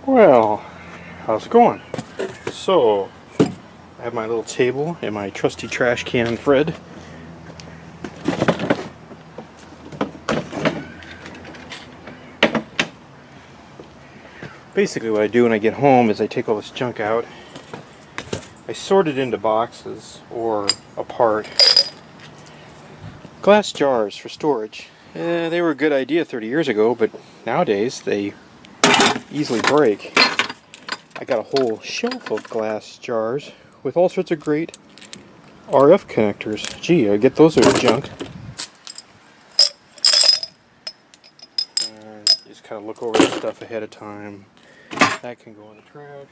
Well, how's it going? So, I have my little table and my trusty trash can Fred. Basically what I do when I get home is I take all this junk out, I sort it into boxes or apart. Glass jars for storage. They were a good idea 30 years ago, but nowadays they easily break. I got a whole shelf of glass jars with all sorts of great RF connectors. Gee, I get those out of junk. Just kind of look over this stuff ahead of time. That can go in the trash.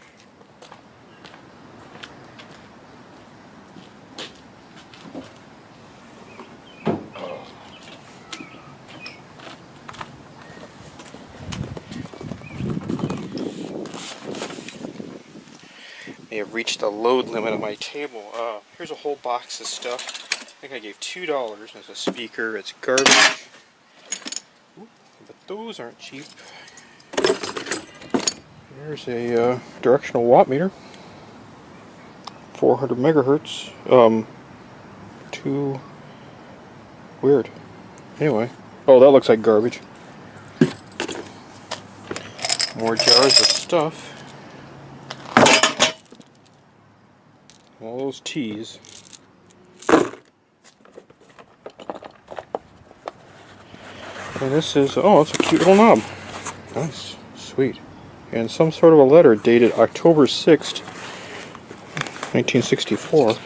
May have reached the load limit of my table. Here's a whole box of stuff. I think I gave $2 as a speaker. It's garbage. Ooh, but those aren't cheap. There's a directional watt meter. 400 megahertz. Too weird. Anyway. Oh, that looks like garbage. More jars of stuff. All those teas. And this is, oh, it's a cute little knob. Nice. Sweet. And some sort of a letter dated October 6th, 1964.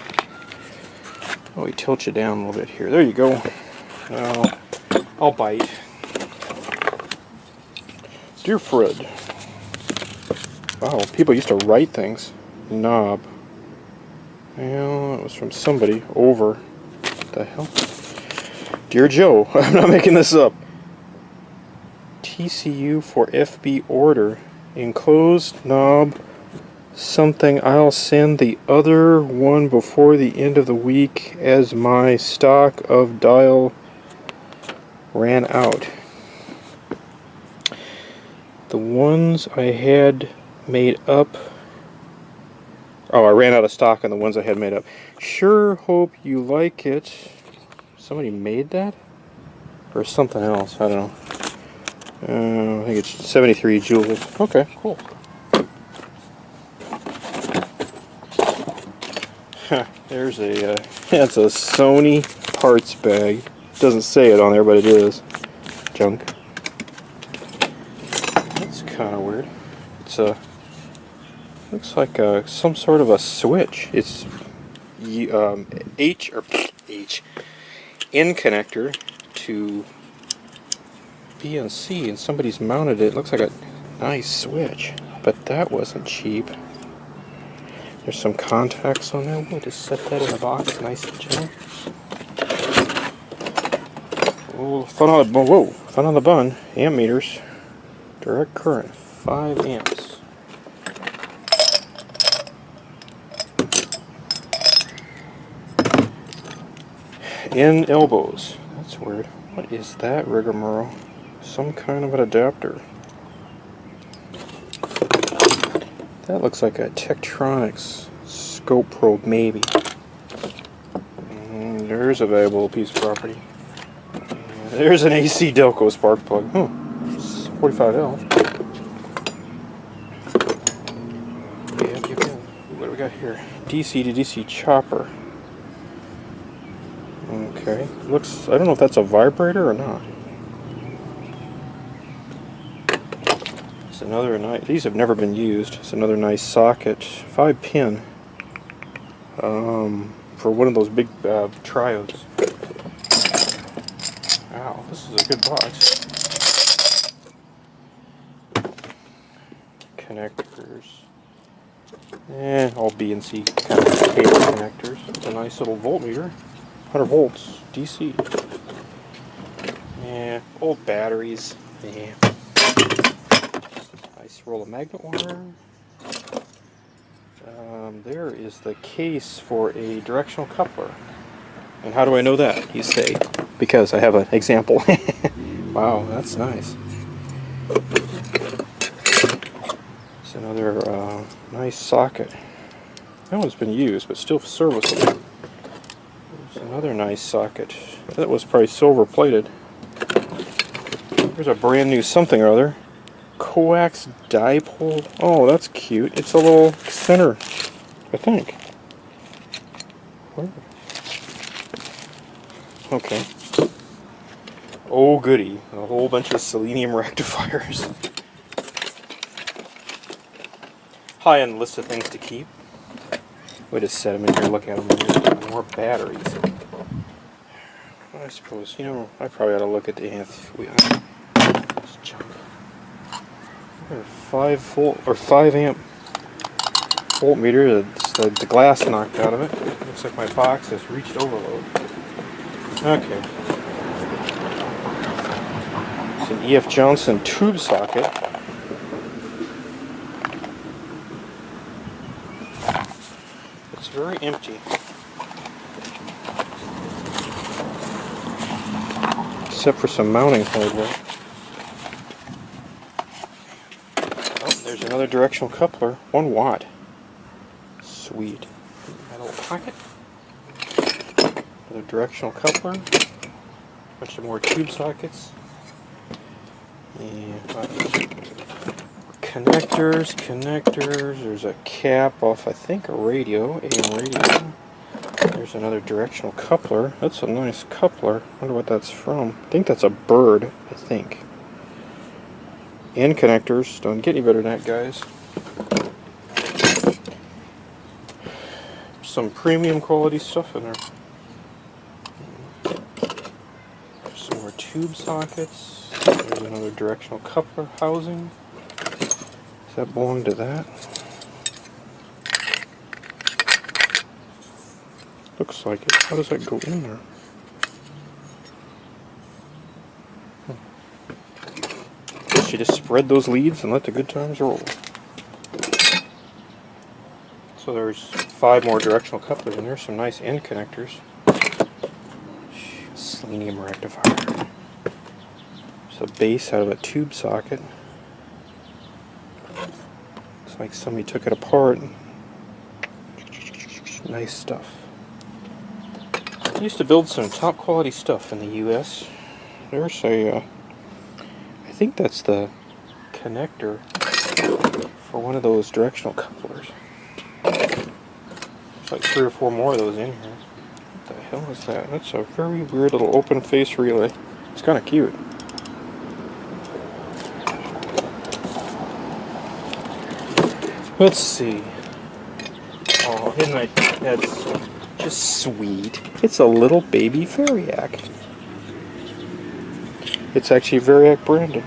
Oh, we tilt you down a little bit here. There you go. Now, I'll bite. Dear Fred. Wow, people used to write things. Knob. Well, it was from somebody over. What the hell? Dear Joe, I'm not making this up. TCU for FB order. Enclosed knob. Something I'll send the other one before the end of the week as my stock of dial ran out. The ones I had made up. Oh, I ran out of stock on the ones I had made up. Sure hope you like it. Somebody made that? Or something else, I don't know. I think it's 73 joules. Okay, cool. There's a, that's a Sony parts bag. Doesn't say it on there, but it is. Junk. That's kind of weird. It's a, looks like some sort of a switch. It's H N connector to B and C, and somebody's mounted it. It looks like a nice switch, but that wasn't cheap. There's some contacts on there. We'll just set that in the box, nice and gentle. Oh, fun on the bun. Amp meters, direct current, 5 amps. In elbows. That's weird. What is that rigmarole? Some kind of an adapter. That looks like a Tektronix scope probe, maybe. There's a valuable piece of property. There's an AC Delco spark plug. Oh, it's 45L. Yep. What do we got here? DC to DC chopper. Okay, looks, I don't know if that's a vibrator or not. It's another nice, these have never been used. It's another nice socket, 5-pin, for one of those big triodes. Wow, this is a good box. Connectors. All B and C kind of cable connectors. It's a nice little voltmeter. 100 volts, DC. Yeah, old batteries. Yeah. Nice roll of magnet wire. There is the case for a directional coupler. And how do I know that, you say? Because I have an example. Wow, that's nice. It's another nice socket. That one's been used, but still serviceable. There's another nice socket. That was probably silver plated. There's a brand new something or other. Coax dipole. Oh, that's cute. It's a little center, I think. Where? Okay. Oh goody, a whole bunch of selenium rectifiers. High-end list of things to keep. We just set them in here, look at them. More batteries. I suppose, you know, I probably ought to look at the this junk. 5 amp voltmeter. The glass knocked out of it. Looks like my box has reached overload. Okay. It's an E.F. Johnson tube socket. It's very empty. Except for some mounting hardware. Oh, there's another directional coupler. 1 watt. Sweet. Metal pocket. Another directional coupler. Bunch of more tube sockets. And connectors. There's a cap off, I think, a radio, AM radio. There's another directional coupler. That's a nice coupler. I wonder what that's from. I think that's a bird, I think. And connectors. Don't get any better than that, guys. Some premium quality stuff in there. Some more tube sockets. There's another directional coupler housing. Does that belong to that? Looks like it. How does that go in there? Guess you just spread those leads and let the good times roll. So there's 5 more directional couplers in there. Some nice end connectors. Selenium rectifier. There's a base out of a tube socket. Looks like somebody took it apart. Nice stuff. I used to build some top quality stuff in the US. There's a, I think that's the connector for one of those directional couplers. There's like 3 or 4 more of those in here. What the hell is that? That's a very weird little open face relay. It's kind of cute. Let's see. Oh, isn't that's just sweet. It's a little baby Variac. It's actually Variac branded.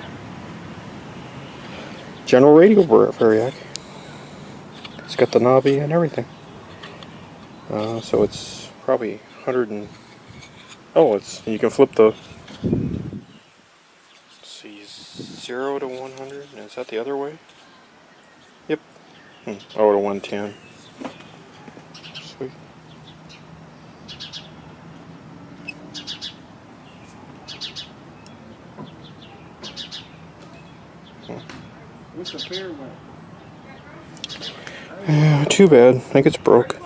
General Radio Variac. It's got the knobby and everything. So it's probably 100 and... Oh, you can flip the... Let's see, 0 to 100. Is that the other way? Yep. Oh, to 110. Sweet. What's the fair one? Yeah, too bad. I think it's broke.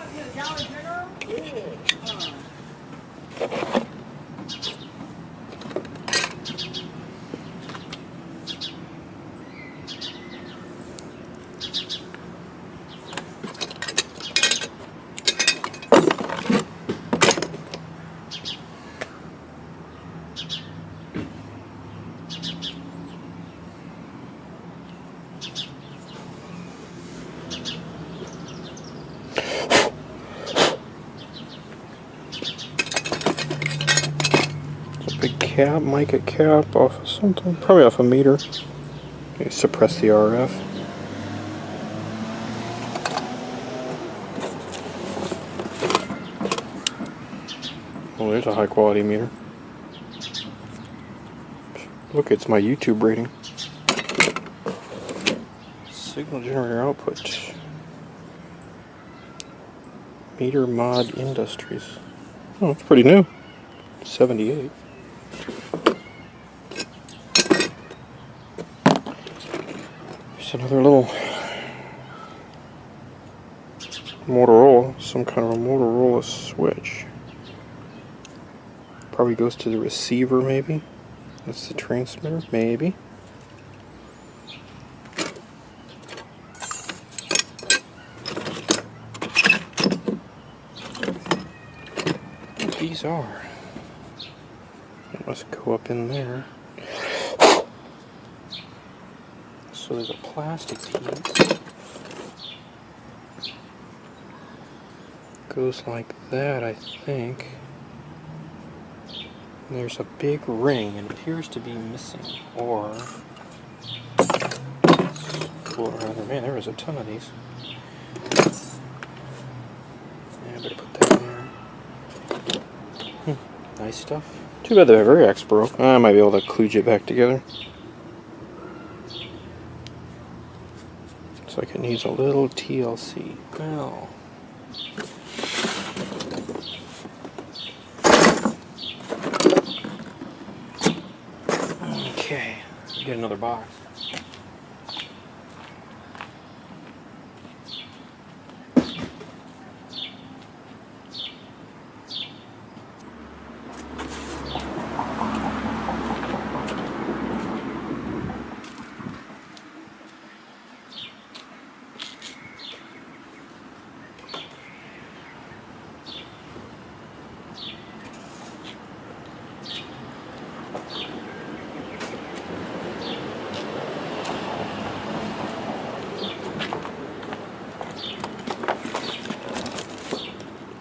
Big cap, mica cap off of something, probably off a meter. Okay, suppress the RF. Oh, there's a high quality meter. Look, it's my YouTube rating. Signal generator output. Meter Mod Industries. Oh, it's pretty new. 78. There's another little Motorola, some kind of a Motorola switch. Probably goes to the receiver, maybe. That's the transmitter, maybe. What these are? It must go up in there. So there's a plastic piece. Goes like that, I think. And there's a big ring. It appears to be missing. Or man, there was a ton of these. Yeah, I better put that in there. Nice stuff. Too bad the Variax broke. I might be able to kludge it back together. Looks like it needs a little TLC. Well. Okay, get another box.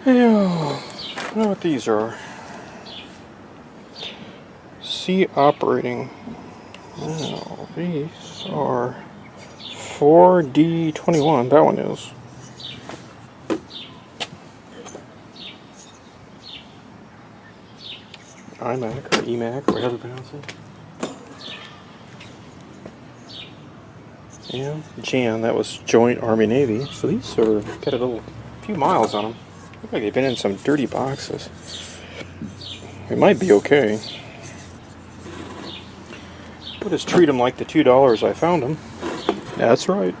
Yeah, I know what these are. C operating. Oh, these are 4D21. That one is. iMac or eMac or whatever you pronounce it. Yeah, Jan, that was Joint Army Navy. So these are got a few miles on them. Look like they've been in some dirty boxes. It might be okay. We'll just treat them like the $2 I found them. That's right.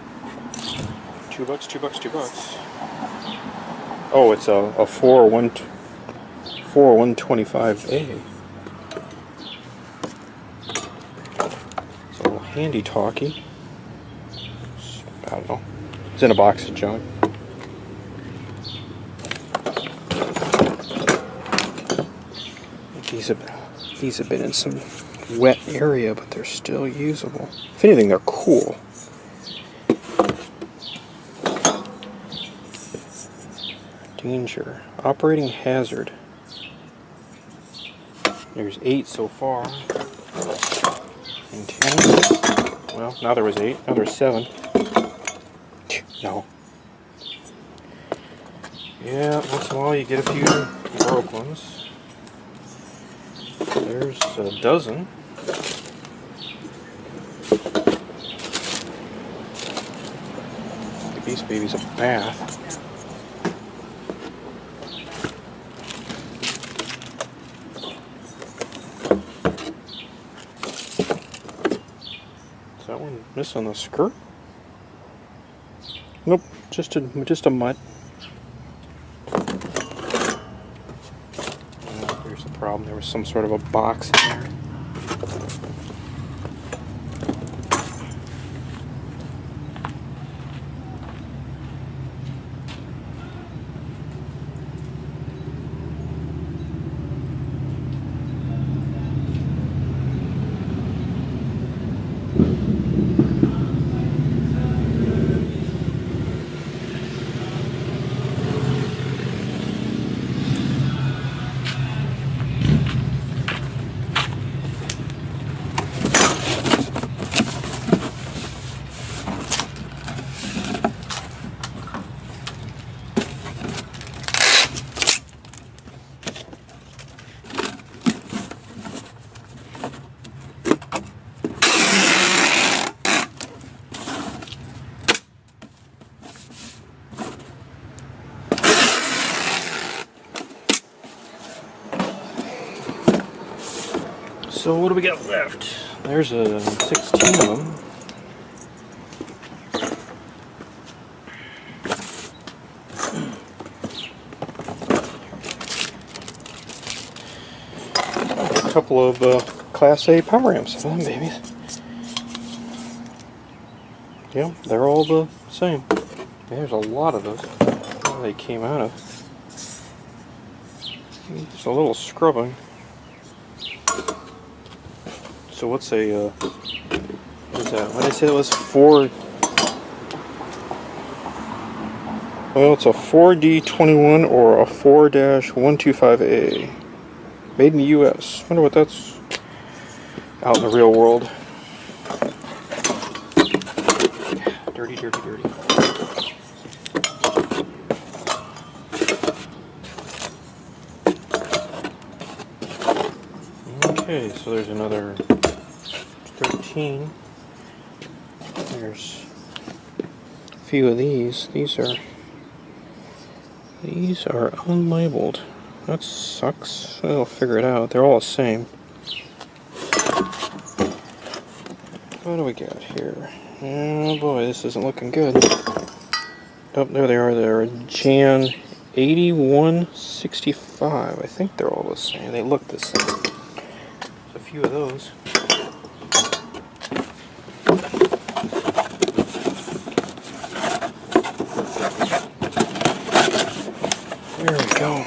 $2, $2. Oh, it's a 4125A. It's a little handy talkie. I don't know. It's in a box of junk. These have been in some wet area, but they're still usable. If anything, they're cool. Danger. Operating hazard. There's 8 so far. And 10. Well, now there was 8. Now there's 7. No. Yeah, once in a while you get a few broke ones. There's a dozen. Give these babies a bath. Is that one missing the skirt? Nope, just a mutt. Here's the problem. There was some sort of a box in there. So what do we got left? There's a 16 of them. couple of Class A power amps. Them babies. Yeah, they're all the same. There's a lot of those. Where they came out of. Just a little scrubbing. So what's a what is that? What did I say that was? 4. Well, it's a 4D21 or a 4-125A. Made in the US. Wonder what that's out in the real world. Dirty, dirty, dirty. Okay, so there's another 13. There's a few of these. These are unlabeled. That sucks. I'll figure it out. They're all the same. What do we got here? Oh boy, this isn't looking good. Oh, there they are. They're Jan 8165. I think they're all the same. They look the same. There's a few of those. There we go.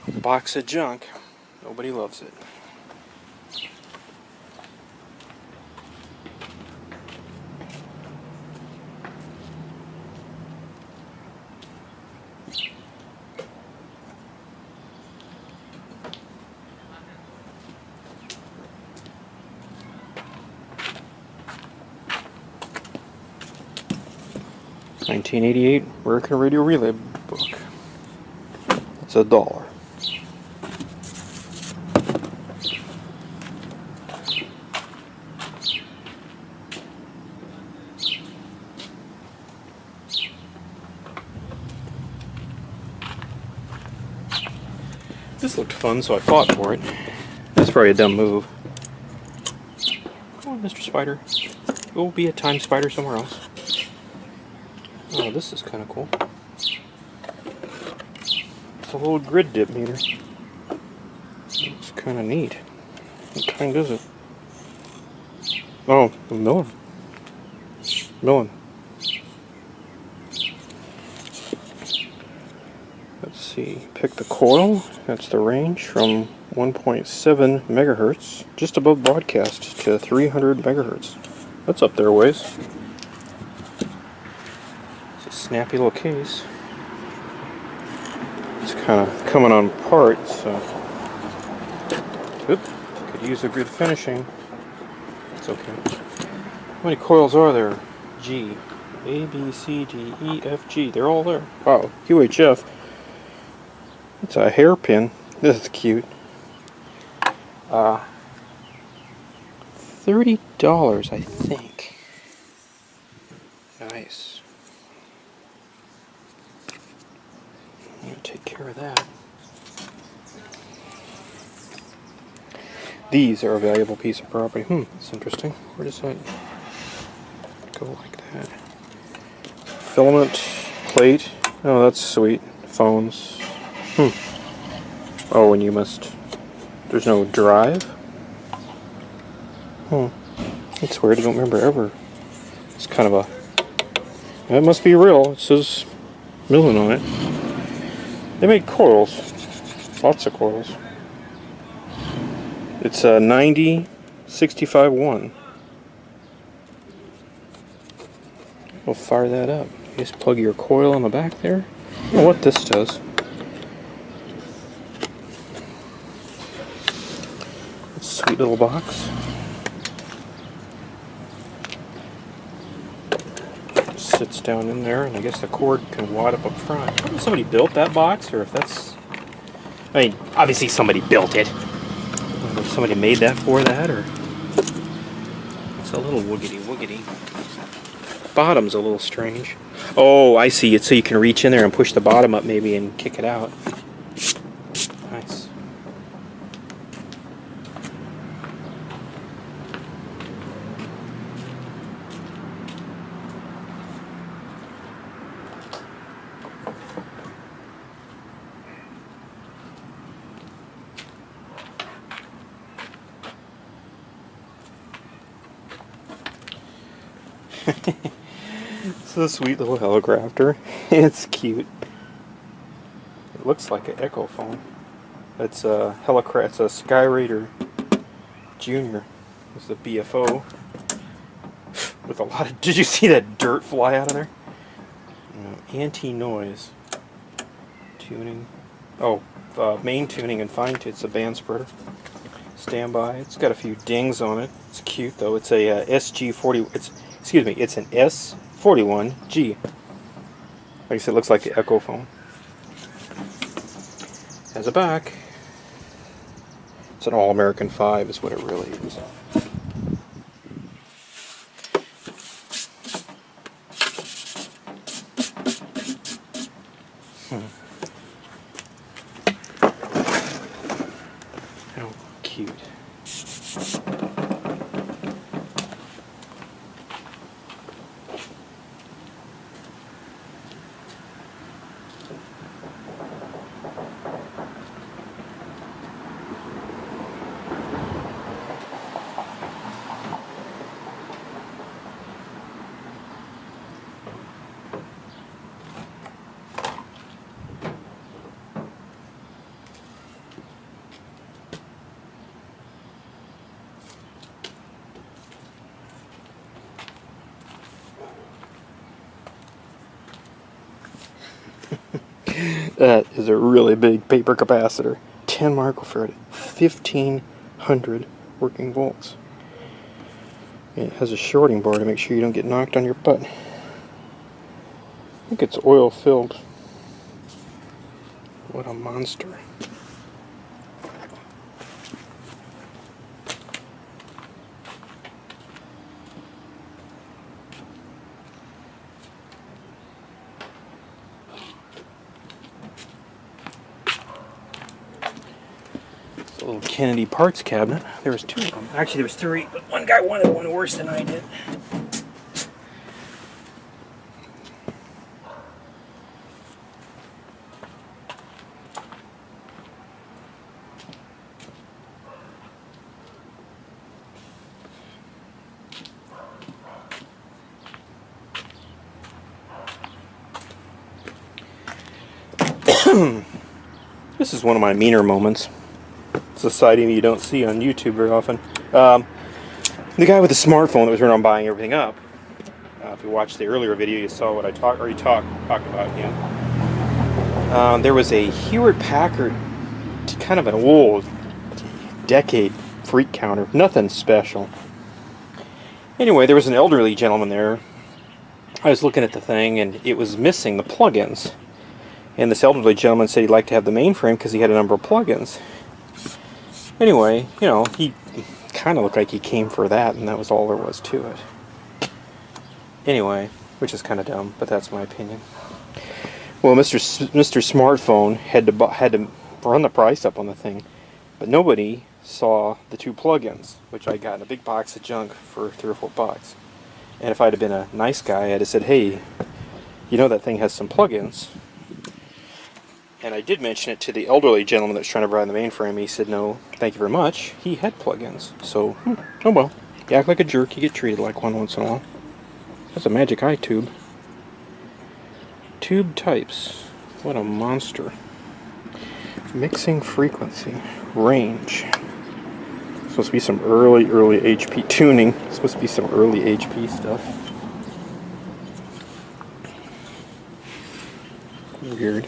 A box of junk. Nobody loves it. $1988 American Radio Relay book. It's $1. This looked fun, so I fought for it. That's probably a dumb move. Come on, Mr. Spider. Go be a time spider somewhere else. Oh, this is kind of cool. It's a little grid dip meter. It's kind of neat. What kind is it? Oh, milling. Milling. Let's see. Pick the coil. That's the range from 1.7 megahertz, just above broadcast, to 300 megahertz. That's up there a ways. Snappy little case. It's kind of coming on part, so oop, could use a good finishing. It's okay. How many coils are there? G, A, B, C, D, E, F, G. They're all there. Wow, UHF. It's a hairpin. This is cute. $30, I think. Nice. I'm going to take care of that. These are a valuable piece of property. That's interesting. Where does that go like that? Filament, plate. Oh, that's sweet. Phones. Oh, and you must... There's no drive? That's weird. I don't remember ever. It's kind of a... That must be real. It says milling on it. They made coils. Lots of coils. It's a 90-65-1. We'll fire that up. You just plug your coil on the back there. I don't know what this does. It's a sweet little box. Sits down in there, and I guess the cord can wad up front. I don't know if somebody built that box, or if that's... I mean, obviously somebody built it. I don't know if somebody made that for that, or... It's a little woogity. Bottom's a little strange. Oh, I see. It's so you can reach in there and push the bottom up maybe and kick it out. Nice. It's a sweet little helicopter. It's cute. It looks like an Echo phone. It's a It's a Skyraider Junior. It's a BFO with a lot of. Did you see that dirt fly out of there? Anti-noise tuning. Oh, main tuning and fine tune. It's a band spreader. Standby. It's got a few dings on it. It's cute though. It's a SG40. It's an S41G. Like I said, it looks like the Echo phone. Has a back. It's an All-American 5 is what it really is. How cute. That is a really big paper capacitor. 10 microfarad, 1500 working volts. And it has a shorting bar to make sure you don't get knocked on your butt. I think it's oil filled. What a monster. A little Kennedy parts cabinet. There was 2 of them. Actually, there was 3, but one guy wanted one worse than I did. This is one of my meaner moments. It's a sighting you don't see on YouTube very often. The guy with the smartphone that was running on buying everything up. If you watched the earlier video, you saw what I talked about him. There was a Hewlett Packard, kind of an old, decade freak counter. Nothing special. Anyway, there was an elderly gentleman there. I was looking at the thing, and it was missing the plugins. And this elderly gentleman said he'd like to have the mainframe because he had a number of plugins. Anyway, you know, he kind of looked like he came for that, and that was all there was to it. Anyway, which is kind of dumb, but that's my opinion. Well, Mr. Smartphone had to run the price up on the thing, but nobody saw the 2 plugins, which I got in a big box of junk for $3 or $4. And if I'd have been a nice guy, I'd have said, "Hey, you know that thing has some plugins." And I did mention it to the elderly gentleman that was trying to buy the mainframe. He said, "No, thank you very much." He had plugins. So, oh well. You act like a jerk, you get treated like one once in a while. That's a magic eye tube. Tube types. What a monster. Mixing frequency. Range. Supposed to be some early HP tuning. Supposed to be some early HP stuff. Weird.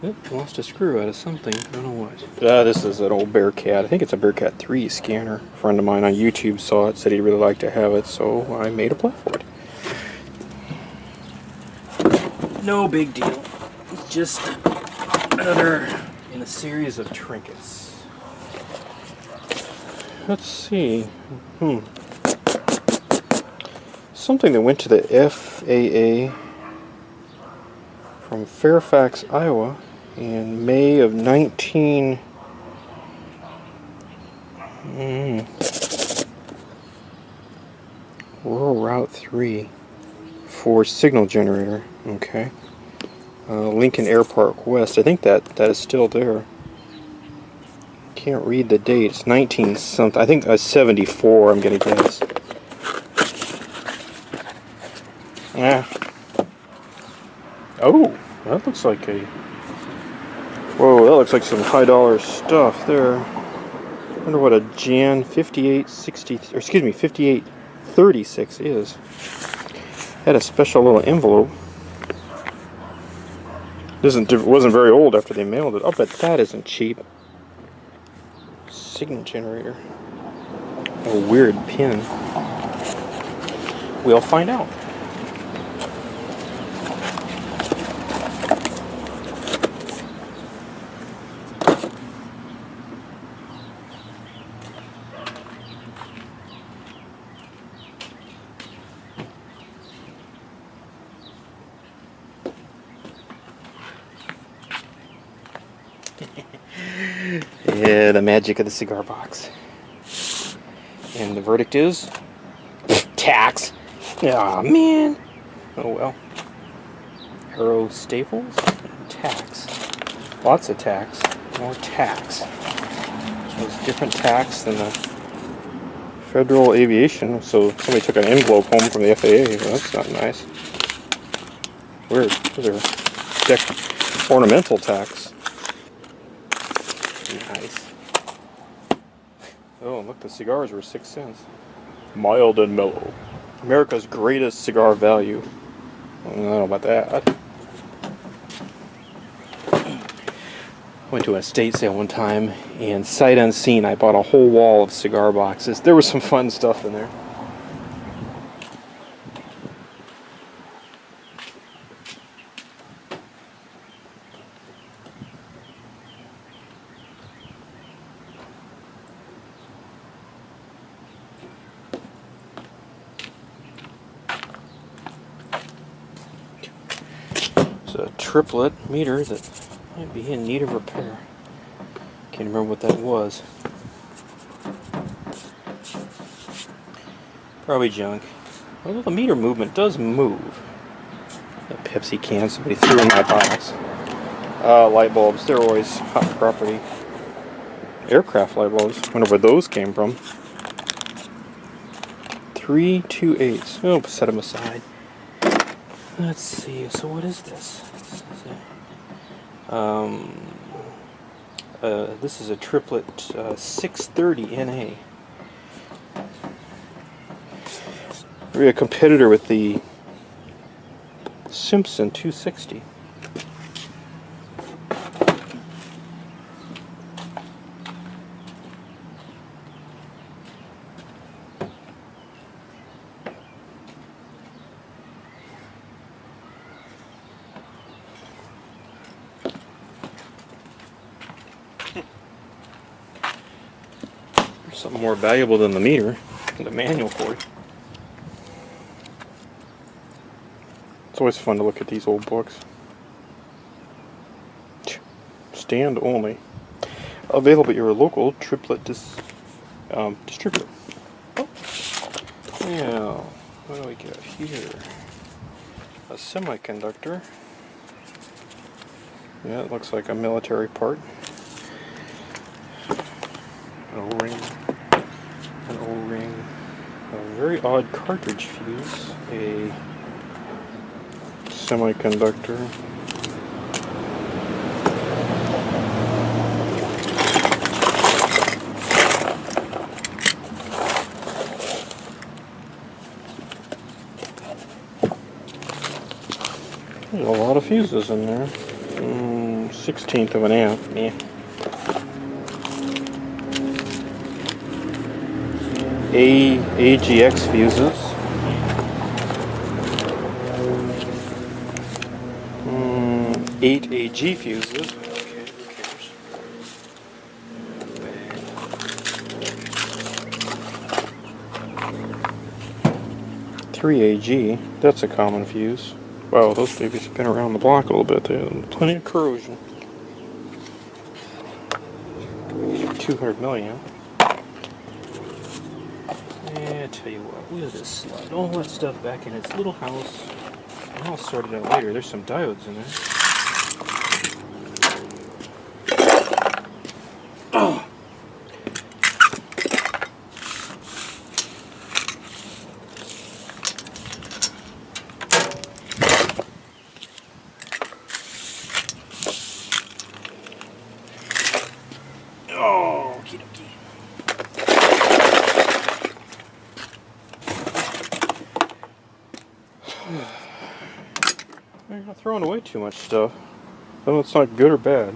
Oop, lost a screw out of something. I don't know what. This is an old Bearcat. I think it's a Bearcat 3 scanner. A friend of mine on YouTube saw it, said he'd really like to have it, so I made a play for it. No big deal. It's just another in a series of trinkets. let's see. Something that went to the FAA from Fairfax, Iowa in May of 19... Rural Route 3 for signal generator. Okay. Lincoln Air Park West. I think that is still there. Can't read the date. It's 19 something. I think 74. I'm gonna guess. Yeah. Oh, that looks like a. Whoa, that looks like some high dollar stuff there. I wonder what a Jan 5860, or excuse me, 5836 is. Had a special little envelope. It wasn't very old after they mailed it. I'll bet that isn't cheap. Signal generator. A weird pin. We'll find out. Yeah, the magic of the cigar box. And the verdict is tax. Aw, man. Oh well. Arrow staples and tax. Lots of tax. More tax. There's different tax than the Federal Aviation. So somebody took an envelope home from the FAA. Well, that's not nice. Weird. Those are ornamental tax. Nice. Oh, look, the cigars were 6 cents. Mild and mellow. America's greatest cigar value. I don't know about that. Went to an estate sale one time, and sight unseen, I bought a whole wall of cigar boxes. There was some fun stuff in there. It's a triplet meter that might be in need of repair. Can't remember what that was. Probably junk. Although the meter movement does move. A Pepsi can somebody threw in my box. Light bulbs, they're always hot property. Aircraft light bulbs, wonder where those came from. 328s. Oh, set them aside. Let's see, so what is this? This is a triplet 630 NA. We're a competitor with the Simpson 260. Something more valuable than the meter, the manual for it. It's always fun to look at these old books. Stand only. Available at your local triplet distributor. Oh. Yeah, what do we got here? A semiconductor. Yeah, it looks like a military part. An O-ring. An O-ring. A very odd cartridge fuse. A semiconductor. There's a lot of fuses in there. 1/16 of an amp. Yeah. AGX fuses. 8 AG fuses. Okay, who cares? pt3AG. That's a common fuse. Wow, those babies have been around the block a little bit. They have plenty of corrosion. 200 milliamp. Yeah, I tell you what, we'll just slide all that stuff back in its little house. And I'll sort it out later. There's some diodes in there. Oh. Oh, okie dokie. You're not throwing away too much stuff. I don't know if it's not good or bad.